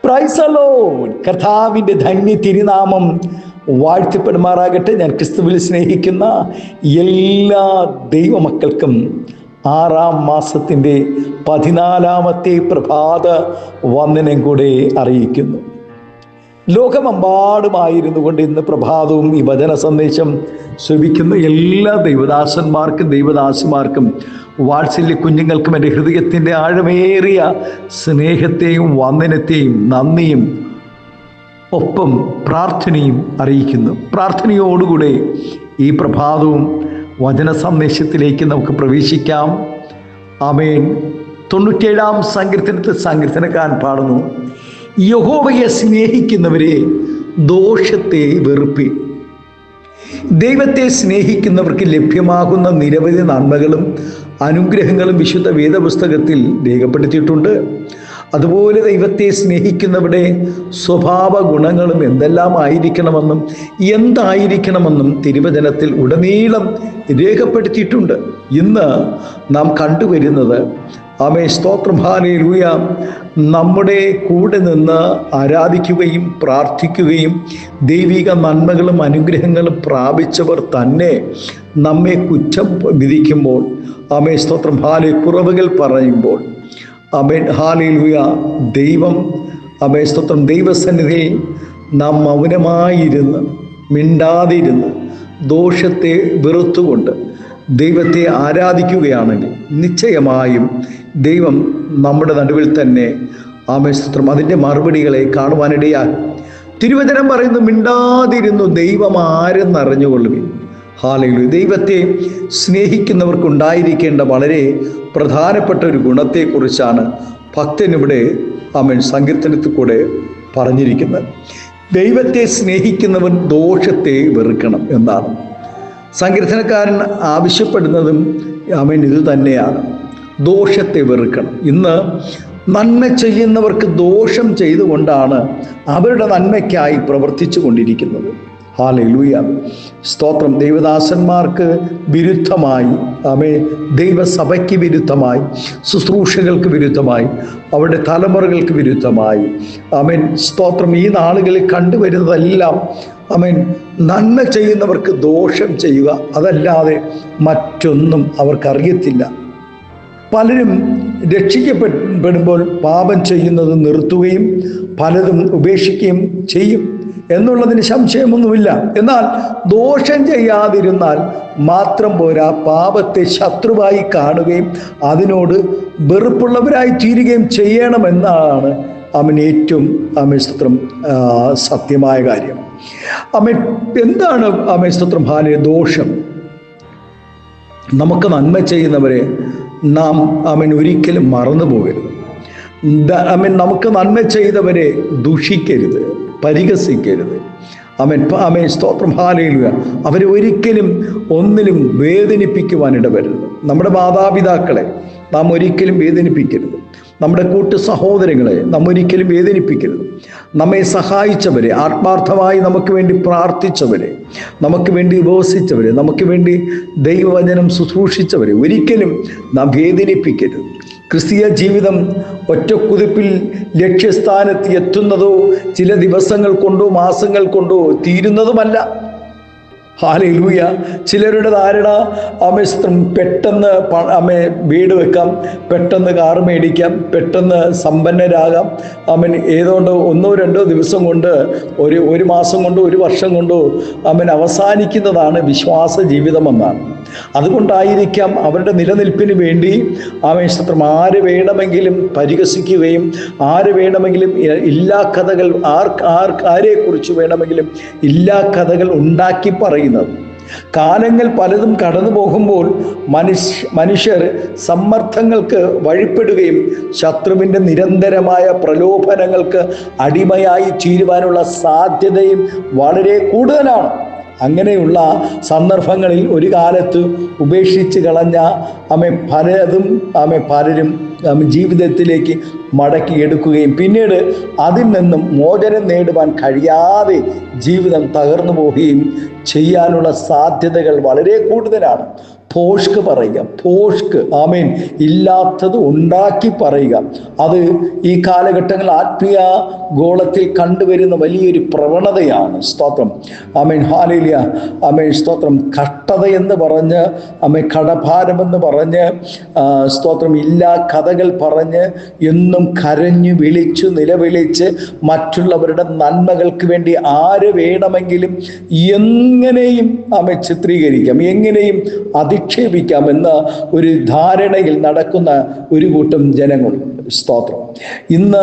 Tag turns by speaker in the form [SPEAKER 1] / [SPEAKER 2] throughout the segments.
[SPEAKER 1] Praise the Lord. കർത്താവിൻ്റെ ധന്യ തിരുനാമം വാഴ്ത്തപ്പെടുമാറാകട്ടെ. ഞാൻ ക്രിസ്തുവിൽ സ്നേഹിക്കുന്ന എല്ലാ ദൈവമക്കൾക്കും 6-ാം മാസത്തിൻ്റെ 14-ാമത്തെ പ്രഭാത വന്ദനം കൂടെ അറിയിക്കുന്നു. ലോകമെമ്പാടുമായിരുന്നു കൊണ്ട് ഇന്ന് പ്രഭാതവും ഈ വചന സന്ദേശം ശ്രവിക്കുന്ന എല്ലാ ദൈവദാസന്മാർക്കും വാത്സല്യ കുഞ്ഞുങ്ങൾക്കും എൻ്റെ ഹൃദയത്തിൻ്റെ ആഴമേറിയ സ്നേഹത്തെയും വന്ദനത്തെയും നന്ദിയും ഒപ്പം പ്രാർത്ഥനയും അറിയിക്കുന്നു. പ്രാർത്ഥനയോടുകൂടെ ഈ പ്രഭാതവും വചന സന്ദേശത്തിലേക്ക് നമുക്ക് പ്രവേശിക്കാം. ആമേൻ. 97-ാം സങ്കീർത്തനക്കാരൻ പാടുന്നു, യഹോവയെ സ്നേഹിക്കുന്നവരെ ദോഷത്തെ വെറുപ്പിൻ. ദൈവത്തെ സ്നേഹിക്കുന്നവർക്ക് ലഭ്യമാകുന്ന നിരവധി നന്മകളും അനുഗ്രഹങ്ങളും വിശുദ്ധ വേദപുസ്തകത്തിൽ രേഖപ്പെടുത്തിയിട്ടുണ്ട്. അതുപോലെ ദൈവത്തെ സ്നേഹിക്കുന്നവരുടെ സ്വഭാവ ഗുണങ്ങളും എന്തെല്ലാം ആയിരിക്കണമെന്നും എന്തായിരിക്കണമെന്നും തിരുവചനത്തിൽ ഉടനീളം രേഖപ്പെടുത്തിയിട്ടുണ്ട്. ഇന്ന് നാം കണ്ടുവരുന്നത് സ്തോത്രം, ഹല്ലേലൂയ, നമ്മുടെ കൂടെ നിന്ന് ആരാധിക്കുകയും പ്രാർത്ഥിക്കുകയും ദൈവിക നന്മകളും അനുഗ്രഹങ്ങളും പ്രാപിച്ചവർ തന്നെ നമ്മെ കുറ്റം വിധിക്കുമ്പോൾ, സ്തോത്രം, കുറവുകൾ പറയുമ്പോൾ, ഹല്ലേലൂയ, ദൈവം സ്തോത്രം, ദൈവസന്നിധിയിൽ നാം മൗനമായിരുന്ന് മിണ്ടാതിരുന്ന് ദോഷത്തെ വെറുത്തുകൊണ്ട് ദൈവത്തെ ആരാധിക്കുകയാണെങ്കിൽ നിശ്ചയമായും ദൈവം നമ്മുടെ നടുവിൽ തന്നെ സ്തോത്രം അതിൻ്റെ മറുപടികളെ കാണുവാനിടയാൽ. തിരുവചനം പറയുന്നു, മിണ്ടാതിരുന്നു ദൈവം ആരെന്നറിഞ്ഞുകൊള്ളുവിൻ. ഹല്ലേലൂയ. ദൈവത്തെ സ്നേഹിക്കുന്നവർക്കുണ്ടായിരിക്കേണ്ട വളരെ പ്രധാനപ്പെട്ട ഒരു ഗുണത്തെക്കുറിച്ചാണ് ഭക്തൻ ഇവിടെ സങ്കീർത്തനത്തിൽ കൂടെ പറഞ്ഞിരിക്കുന്നത്. ദൈവത്തെ സ്നേഹിക്കുന്നവൻ ദോഷത്തെ വെറുക്കണം എന്നാണ് സങ്കീർത്തനക്കാരൻ ആവശ്യപ്പെടുന്നതും ഇത് തന്നെയാണ്, ദോഷത്തെ വെറുക്കണം. ഇന്ന് നന്മ ചെയ്യുന്നവർക്ക് ദോഷം ചെയ്തുകൊണ്ടാണ് അവരുടെ നന്മയ്ക്കായി പ്രവർത്തിച്ചു കൊണ്ടിരിക്കുന്നത്. ഹല്ലേലൂയ, സ്തോത്രം. ദൈവദാസന്മാർക്ക് വിരുദ്ധമായി, ദൈവസഭയ്ക്ക് വിരുദ്ധമായി, ശുശ്രൂഷകൾക്ക് വിരുദ്ധമായി, അവരുടെ തലമുറകൾക്ക് വിരുദ്ധമായി, സ്തോത്രം, ഈ നാളുകളിൽ കണ്ടുവരുന്നതെല്ലാം നന്മ ചെയ്യുന്നവർക്ക് ദോഷം ചെയ്യുക, അതല്ലാതെ മറ്റൊന്നും അവർക്കറിയത്തില്ല. പലരും രക്ഷിക്കപ്പെടുമ്പോൾ പാപം ചെയ്യുന്നത് നിർത്തുകയും പലതും ഉപേക്ഷിക്കുകയും ചെയ്യും എന്നുള്ളതിന് സംശയമൊന്നുമില്ല. എന്നാൽ ദോഷം ചെയ്യാതിരുന്നാൽ മാത്രം പോരാ, പാപത്തെ ശത്രുവായി കാണുകയും അതിനോട് വെറുപ്പുള്ളവരായി തീരുകയും ചെയ്യണമെന്നാണ് ഏറ്റവും സ്തോത്രം സത്യമായ കാര്യം. എന്താണ് സ്തോത്രം, ദോഷം? നമുക്ക് നന്മ ചെയ്യുന്നവരെ നാം ഒരിക്കലും മറന്നു പോകരുത്. നമുക്ക് നന്മ ചെയ്തവരെ ദുഷിക്കരുത്, പരിഹസിക്കരുത്. സ്തോത്രം, ഹല്ലേലൂയ. അവരെ ഒരിക്കലും ഒന്നിലും വേദനിപ്പിക്കുവാനിടവരരുത്. നമ്മുടെ മാതാപിതാക്കളെ നാം ഒരിക്കലും വേദനിപ്പിക്കരുത്. നമ്മുടെ കൂട്ടു സഹോദരങ്ങളെ നാം ഒരിക്കലും വേദനിപ്പിക്കരുത്. നമ്മെ സഹായിച്ചവരെ, ആത്മാർത്ഥമായി നമുക്ക് വേണ്ടി പ്രാർത്ഥിച്ചവരെ, നമുക്ക് വേണ്ടി ഉപവസിച്ചവരെ, നമുക്ക് വേണ്ടി ദൈവവചനം ശുശ്രൂഷിച്ചവരെ ഒരിക്കലും നാം വേദനിപ്പിക്കരുത്. ക്രിസ്തീയ ജീവിതം ഒറ്റക്കുതിപ്പിൽ ലക്ഷ്യസ്ഥാനത്ത് എത്തുന്നതോ ചില ദിവസങ്ങൾ കൊണ്ടോ മാസങ്ങൾ കൊണ്ടോ തീരുന്നതുമല്ല. ഹല്ലേലൂയ. ചിലരുടെ ധാരണ പെട്ടെന്ന് വീട് വെക്കാം, പെട്ടെന്ന് കാർ മേടിക്കാം, പെട്ടെന്ന് സമ്പന്നരാകാം, ഏതോണ്ട് 1-2 ദിവസം കൊണ്ട്, ഒരു മാസം കൊണ്ടോ ഒരു വർഷം കൊണ്ടോ അവസാനിക്കുന്നതാണ് വിശ്വാസ ജീവിതമെന്നാണ്. അതുകൊണ്ടായിരിക്കാം അവരുടെ നിലനിൽപ്പിന് വേണ്ടി ആര് വേണമെങ്കിലും പരിഹസിക്കുകയും ആര് വേണമെങ്കിലും ഇല്ലാ കഥകൾ ആരെക്കുറിച്ച് വേണമെങ്കിലും ഇല്ലാ കഥകൾ ഉണ്ടാക്കി പറയുന്നത്. കാലങ്ങൾ പലതും കടന്നു പോകുമ്പോൾ മനുഷ്യർ സമ്മർദ്ദങ്ങൾക്ക് വഴിപ്പെടുകയും ശത്രുവിൻ്റെ നിരന്തരമായ പ്രലോഭനങ്ങൾക്ക് അടിമയായി തീരുവാനുള്ള സാധ്യതയും വളരെ കൂടുതലാണ്. അങ്ങനെയുള്ള സന്ദർഭങ്ങളിൽ ഒരു കാലത്ത് ഉപേക്ഷിച്ച് കളഞ്ഞ പലരും ജീവിതത്തിലേക്ക് മടക്കിയെടുക്കുകയും പിന്നീട് അതിൽ നിന്നും മോചനം നേടുവാൻ കഴിയാതെ ജീവിതം തകർന്നു പോവുകയും ചെയ്യാനുള്ള സാധ്യതകൾ വളരെ കൂടുതലാണ്. ഭോഷ്ക് പറയുക, ഭോഷ്ക്, ആമേൻ, ഇല്ലാത്തത് ഉണ്ടാക്കി പറയുക. അത് ഈ കാലഘട്ടങ്ങളിൽ ആത്മീയ ഗോളത്തിൽ കണ്ടുവരുന്ന വലിയൊരു പ്രവണതയാണ്. സ്തോത്രം, ആമേൻ, ഹല്ലേലൂയ, ആമേൻ, സ്തോത്രം. കഷ്ടത എന്ന് പറഞ്ഞ്, ആമേൻ, കടഭാരമെന്ന് പറഞ്ഞ്, സ്തോത്രം, ഇല്ലാ കഥകൾ പറഞ്ഞ് എന്നും കരഞ്ഞു വിളിച്ചു നിലവിളിച്ച് മറ്റുള്ളവരുടെ നന്മകൾക്ക് വേണ്ടി ആര് വേണമെങ്കിലും എങ്ങനെയും ആമേൻ ചിത്രീകരിക്കാം, എങ്ങനെയും അധിക്ഷേപിക്കാമെന്ന ഒരു ധാരണയിൽ നടക്കുന്ന ഒരു കൂട്ടം ജനങ്ങൾ. സ്തോത്രം. ഇന്ന്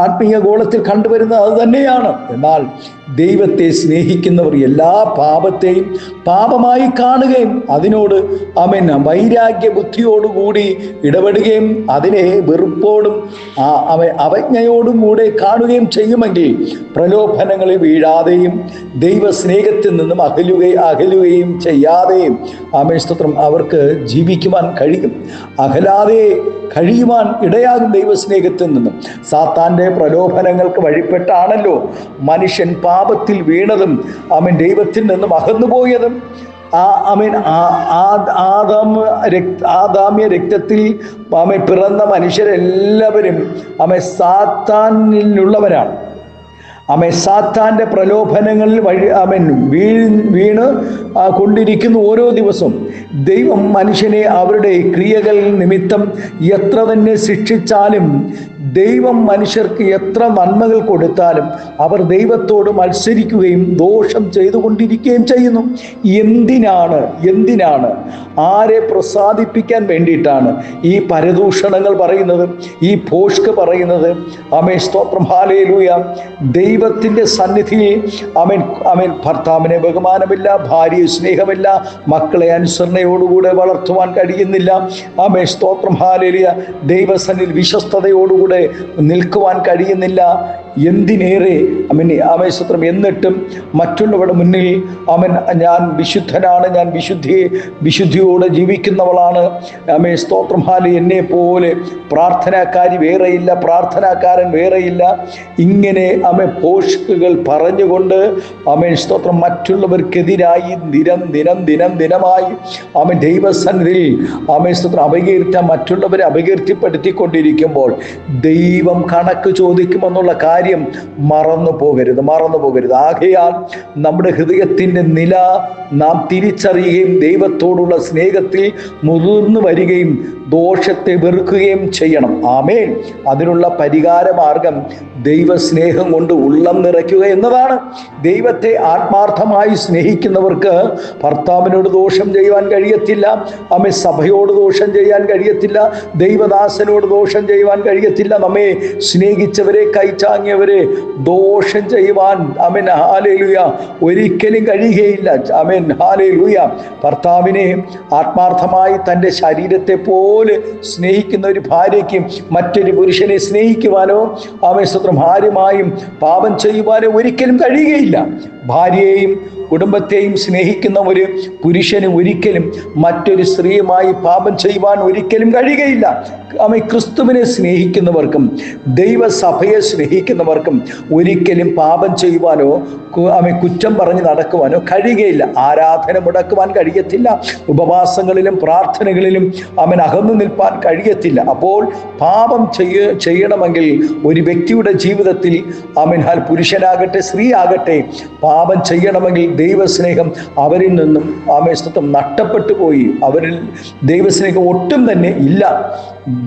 [SPEAKER 1] ആത്മീയ ഗോളത്തിൽ കണ്ടുവരുന്നത് അത് തന്നെയാണ്. എന്നാൽ ദൈവത്തെ സ്നേഹിക്കുന്നവർ എല്ലാ പാപത്തെയും പാപമായി കാണുകയും അതിനോട് വൈരാഗ്യ ബുദ്ധിയോടുകൂടി ഇടപെടുകയും അതിനെ വെറുപ്പോടും അവജ്ഞയോടും കൂടെ കാണുകയും ചെയ്യുമെങ്കിൽ പ്രലോഭനങ്ങളിൽ വീഴാതെയും ദൈവസ്നേഹത്തിൽ നിന്നും അകലുകയും ചെയ്യാതെയും സ്തോത്രം അവർക്ക് ജീവിക്കുവാൻ കഴിയും. അകലാതെ കഴിയുവാൻ ഇടയാകും ദൈവസ്നേഹത്തിൽ നിന്നും. സാത്താന്റെ പ്രലോഭനങ്ങൾക്ക് വഴിപ്പെട്ടാണല്ലോ മനുഷ്യൻ പാപത്തിൽ വീണതും ദൈവത്തിൽ നിന്നും അകന്നുപോയതും. ആദാമ്യ രക്തത്തിൽ പിറന്ന മനുഷ്യരെല്ലാവരും സാത്താനിലുള്ളവരാണ്. സാത്താന്റെ പ്രലോഭനങ്ങളിൽ വീണ് കൊണ്ടിരിക്കുന്നു ഓരോ ദിവസവും. ദൈവം മനുഷ്യനെ അവരുടെ ക്രിയകൾ നിമിത്തം എത്ര തന്നെ ശിക്ഷിച്ചാലും, ദൈവം മനുഷ്യർക്ക് എത്ര നന്മകൾ കൊടുത്താലും അവർ ദൈവത്തോട് മത്സരിക്കുകയും ദോഷം ചെയ്തുകൊണ്ടിരിക്കുകയും ചെയ്യുന്നു. എന്തിനാണ് ആരെ പ്രസാദിപ്പിക്കാൻ വേണ്ടിയിട്ടാണ് ഈ പരദൂഷണങ്ങൾ പറയുന്നത്, ഈ ഭോഷ്ക് പറയുന്നത്? സ്തോത്രം, ഹല്ലേലൂയ. ദൈവത്തിൻ്റെ സന്നിധിയിൽ ഭർത്താവിനെ ബഹുമാനമില്ല, ഭാര്യയെ സ്നേഹമില്ല, മക്കളെ അനുസരണയോടുകൂടെ വളർത്തുവാൻ കഴിയുന്നില്ല. സ്തോത്രം, ഹല്ലേലൂയ. ദൈവസന്നിധിയിൽ വിശ്വസ്തയോടുകൂടെ നിൽക്കുവാൻ കഴിയുന്നില്ല. എന്തിനേറെ സ്തോത്രം, എന്നിട്ടും മറ്റുള്ളവരുടെ മുന്നിൽ ഞാൻ വിശുദ്ധനാണ്, ഞാൻ വിശുദ്ധിയോടെ ജീവിക്കുന്നവളാണ്, സ്തോത്രം, എന്നെ പോലെ പ്രാർത്ഥനാക്കാരി വേറെയില്ല, പ്രാർത്ഥനാക്കാരൻ വേറെയില്ല. ഇങ്ങനെ ഭോഷ്കുകൾ പറഞ്ഞുകൊണ്ട് സ്തോത്രം മറ്റുള്ളവർക്കെതിരായി ദിനമായി ദൈവസന്നിധിയിൽ സ്തോത്രം മറ്റുള്ളവരെ അപകീർത്തിപ്പെടുത്തിക്കൊണ്ടിരിക്കുമ്പോൾ ദൈവം കണക്ക് ചോദിക്കുമെന്നുള്ള കാര്യം മറന്നു പോകരുത്. ആകയാൽ നമ്മുടെ ഹൃദയത്തിൻ്റെ നില നാം തിരിച്ചറിയുകയും ദൈവത്തോടുള്ള സ്നേഹത്തിൽ മുതിർന്നു വരികയും ദോഷത്തെ വെറുക്കുകയും ചെയ്യണം. ആമേൻ. അതിനുള്ള പരിഹാര മാർഗം ദൈവസ്നേഹം കൊണ്ട് ഉള്ളം നിറയ്ക്കുക എന്നതാണ്. ദൈവത്തെ ആത്മാർത്ഥമായി സ്നേഹിക്കുന്നവർക്ക് ഭർത്താവിനോട് ദോഷം ചെയ്യുവാൻ കഴിയത്തില്ല, സഭയോട് ദോഷം ചെയ്യാൻ കഴിയത്തില്ല, ദൈവദാസനോട് ദോഷം ചെയ്യുവാൻ കഴിയത്തില്ല. നമ്മെ സ്നേഹിച്ചവരെ, കൈച്ചാങ്ങിയവരെ ദോഷം ചെയ്യുവാൻ ഹല്ലേലൂയ ഒരിക്കലും കഴിയുകയില്ല. ഹല്ലേലൂയ. ഭർത്താവിനെ ആത്മാർത്ഥമായി തൻ്റെ ശരീരത്തെ പോലെ സ്നേഹിക്കുന്ന ഒരു ഭാര്യയ്ക്ക് മറ്റൊരു പുരുഷനെ സ്നേഹിക്കുവാനോ ഭാര്യമായും പാപം ചെയ്യുവാനോ ഒരിക്കലും കഴിയുകയില്ല. ഭാര്യയെയും കുടുംബത്തെയും സ്നേഹിക്കുന്ന ഒരു പുരുഷന് ഒരിക്കലും മറ്റൊരു സ്ത്രീയുമായി പാപം ചെയ്യുവാൻ ഒരിക്കലും കഴിയുകയില്ല. ക്രിസ്തുവിനെ സ്നേഹിക്കുന്നവർക്കും ദൈവസഭയെ സ്നേഹിക്കുന്നവർക്കും ഒരിക്കലും പാപം ചെയ്യുവാനോ കുറ്റം പറഞ്ഞ് നടക്കുവാനോ കഴിയുകയില്ല. ആരാധന മുടക്കുവാൻ കഴിയത്തില്ല, ഉപവാസങ്ങളിലും പ്രാർത്ഥനകളിലും അകന്നു നിൽപ്പാൻ കഴിയത്തില്ല. അപ്പോൾ പാപം ചെയ്യണമെങ്കിൽ ഒരു വ്യക്തിയുടെ ജീവിതത്തിൽ പുരുഷനാകട്ടെ സ്ത്രീ ആകട്ടെ പാപം ചെയ്യണമെങ്കിൽ ദൈവസ്നേഹം അവരിൽ നിന്നും നഷ്ടപ്പെട്ടു പോയി. അവരിൽ ദൈവസ്നേഹം ഒട്ടും തന്നെ ഇല്ല.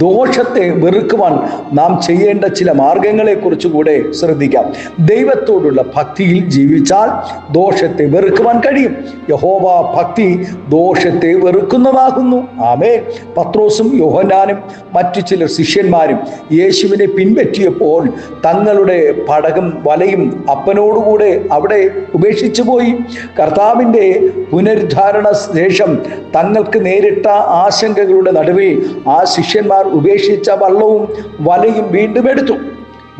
[SPEAKER 1] ദോഷത്തെ വെറുക്കുവാൻ നാം ചെയ്യേണ്ട ചില മാർഗങ്ങളെക്കുറിച്ച് കൂടെ ശ്രദ്ധിക്കാം. ദൈവത്തോടുള്ള ഭക്തിയിൽ ജീവിച്ചാൽ ദോഷത്തെ വെറുക്കുവാൻ കഴിയും. യഹോവ ഭക്തി ദോഷത്തെ വെറുക്കുന്നതാകുന്നു. ആമേൻ. പത്രോസും യോഹന്നാനും മറ്റു ചില ശിഷ്യന്മാരും യേശുവിനെ പിൻപറ്റിയപ്പോൾ തങ്ങളുടെ പടകും വലയും അപ്പനോടുകൂടെ അവിടെ ഉപേക്ഷിച്ചു പോയി. കർത്താവിൻ്റെ പുനരുദ്ധാരണ ശേഷം തങ്ങൾക്ക് നേരിട്ട ആശങ്കകളുടെ നടുവിൽ ആ ശിഷ്യന്മാർ ഉപേക്ഷിച്ച വള്ളവും വലയും വീണ്ടും എടുത്തു,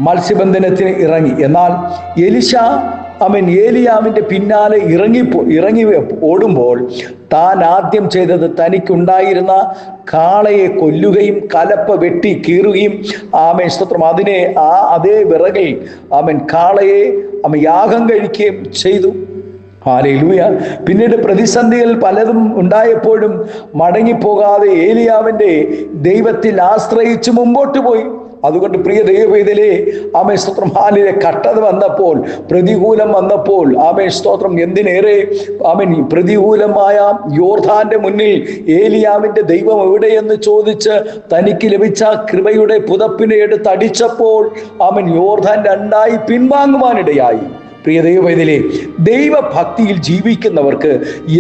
[SPEAKER 1] മത്സ്യബന്ധനത്തിന് ഇറങ്ങി. എന്നാൽ ഏലിയാവിൻ്റെ പിന്നാലെ ഇറങ്ങി ഓടുമ്പോൾ താൻ ആദ്യം ചെയ്തത് തനിക്കുണ്ടായിരുന്ന കാളയെ കൊല്ലുകയും കലപ്പ വെട്ടി കീറുകയും സ്തോത്രം അതിനെ അതേ വിറകിൽ കാളയെ യാഗം കഴിക്കുകയും ചെയ്തു. ഹല്ലേലൂയ. പിന്നീട് പ്രതിസന്ധികൾ പലതും ഉണ്ടായപ്പോഴും മടങ്ങിപ്പോകാതെ ഏലിയാവിൻ്റെ ദൈവത്തിൽ ആശ്രയിച്ച് മുമ്പോട്ട് പോയി. അതുകൊണ്ട് പ്രിയ ദൈവവേദിയിലെ ആമേൻ സ്തോത്രം, ഹാലിലെ കട്ടത വന്നപ്പോൾ, പ്രതികൂലം വന്നപ്പോൾ, ആമേൻ സ്തോത്രം, എന്തിനേറെ ആമേൻ പ്രതികൂലമായ യോർദാന്റെ മുന്നിൽ ഏലിയാവിൻ്റെ ദൈവം എവിടെയെന്ന് ചോദിച്ച് തനിക്ക് ലഭിച്ച കൃപയുടെ പുതപ്പിനെ എടുത്തടിച്ചപ്പോൾ ആമേൻ യോർദാൻ രണ്ടായി പിൻവാങ്ങുവാനിടയായി. പ്രിയ ദൈവവേദിയിലെ ദൈവഭക്തിയിൽ ജീവിക്കുന്നവർക്ക്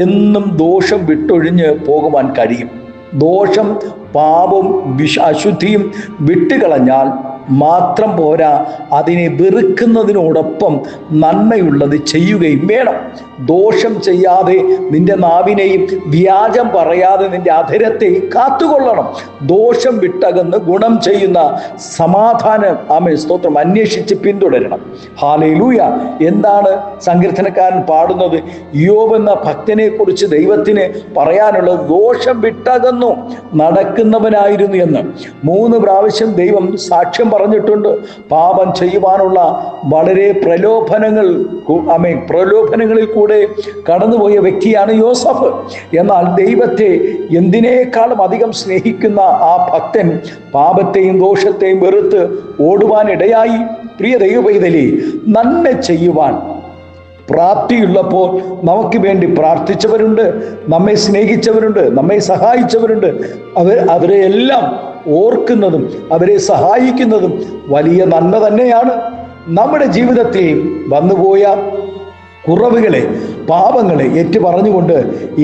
[SPEAKER 1] എന്നും ദോഷം വിട്ടൊഴിഞ്ഞ് പോകുവാൻ കഴിയും. ദോഷം, പാപവും അശുദ്ധിയും വിട്ടുകളഞ്ഞാൽ മാത്രം പോരാ, അതിനെ വെറുക്കുന്നതിനോടൊപ്പം നന്മയുള്ളത് ചെയ്യുകയും വേണം. ദോഷം ചെയ്യാതെ നിന്റെ നാവിനെയും വ്യാജം പറയാതെ നിന്റെ അധരത്തെയും കാത്തുകൊള്ളണം. ദോഷം വിട്ടകന്ന് ഗുണം ചെയ്യുന്ന സമാധാനം ആമേൻ സ്തോത്രം അന്വേഷിച്ച് പിന്തുടരണം. ഹല്ലേലൂയ. എന്താണ് സങ്കീർത്തനക്കാരൻ പാടുന്നത്? യോബ് എന്ന ഭക്തനെ കുറിച്ച് ദൈവത്തിന് പറയാനുള്ളത് ദോഷം വിട്ടകന്നു നടക്കുന്നവനായിരുന്നു എന്ന് 3 പ്രാവശ്യം ദൈവം സാക്ഷ്യം പറഞ്ഞിട്ടുണ്ട്. പാപം ചെയ്യുവാനുള്ള വളരെ പ്രലോഭനങ്ങളിൽ കൂടെ കടന്നുപോയ വ്യക്തിയാണ് യോസഫ്. എന്നാൽ ദൈവത്തെ എന്തിനേക്കാളും അധികം സ്നേഹിക്കുന്ന ആ ഭക്തൻ പാപത്തെയും ദോഷത്തെയും വെറുത്ത് ഓടുവാനിടയായി. പ്രിയ ദൈവപൈതലേ, നന്മ ചെയ്യുവാൻ പ്രാപ്തിയുള്ളപ്പോൾ നമുക്ക് വേണ്ടി പ്രാർത്ഥിച്ചവരുണ്ട്, നമ്മെ സ്നേഹിച്ചവരുണ്ട്, നമ്മെ സഹായിച്ചവരുണ്ട്. അവരെ എല്ലാം ഓർക്കുന്നതും അവരെ സഹായിക്കുന്നതും വലിയ നന്മ തന്നെയാണ്. നമ്മുടെ ജീവിതത്തിൽ വന്നുപോയ കുറവുകളെ, പാപങ്ങളെ ഏറ്റുപറഞ്ഞുകൊണ്ട്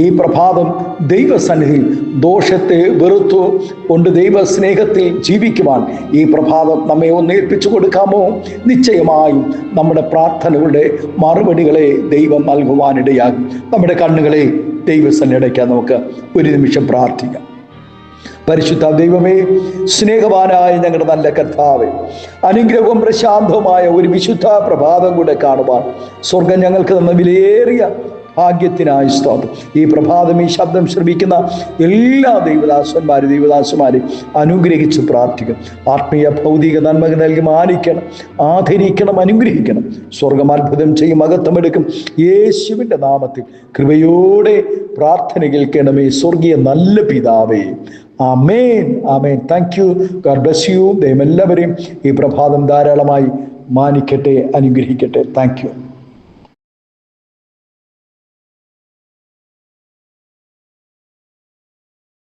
[SPEAKER 1] ഈ പ്രഭാതം ദൈവസന്നിധിയിൽ ദോഷത്തെ വെറുത്തു കൊണ്ട് ദൈവസ്നേഹത്തിൽ ജീവിക്കുവാൻ ഈ പ്രഭാതം നമ്മെ ഒന്ന് ഏൽപ്പിച്ചു കൊടുക്കാമോ? നിശ്ചയമായും നമ്മുടെ പ്രാർത്ഥനകളുടെ മറുപടികളെ ദൈവം നൽകുവാനിടയാകും. നമ്മുടെ കണ്ണുകളെ ദൈവസന്നിധിയിലേക്ക് നമുക്ക് ഒരു നിമിഷം പ്രാർത്ഥിക്കാം. പരിശുദ്ധ ദൈവമേ, സ്നേഹവാനായ ഞങ്ങളുടെ നല്ല കർത്താവേ, അനുഗ്രഹവും പ്രശാന്തവുമായ ഒരു വിശുദ്ധ പ്രഭാതം കൂടെ കാണുവാൻ സ്വർഗം ഞങ്ങൾക്ക് തന്ന വിലയേറിയ ഭാഗ്യത്തിനായി സ്തോത്രം. ഈ പ്രഭാതം ഈ ശബ്ദം ശ്രമിക്കുന്ന എല്ലാ ദൈവദാസന്മാരെയും അനുഗ്രഹിച്ച് പ്രാർത്ഥിക്കും. ആത്മീയ ഭൗതിക നന്മകൾ നൽകി മാനിക്കണം, ആദരിക്കണം, അനുഗ്രഹിക്കണം. സ്വർഗം അത്ഭുതം ചെയ്യും, മഹത്വമെടുക്കും. യേശുവിൻ്റെ നാമത്തിൽ കൃപയോടെ പ്രാർത്ഥന കേൾക്കണമേ സ്വർഗീയ നല്ല പിതാവേ. Amen, amen. Thank you. God bless you. ദൈവം എല്ലാവരെയും ഈ പ്രഭാതം ധാരാളമായി മാനിക്കട്ടെ, അനുഗ്രഹിക്കട്ടെ. Thank U.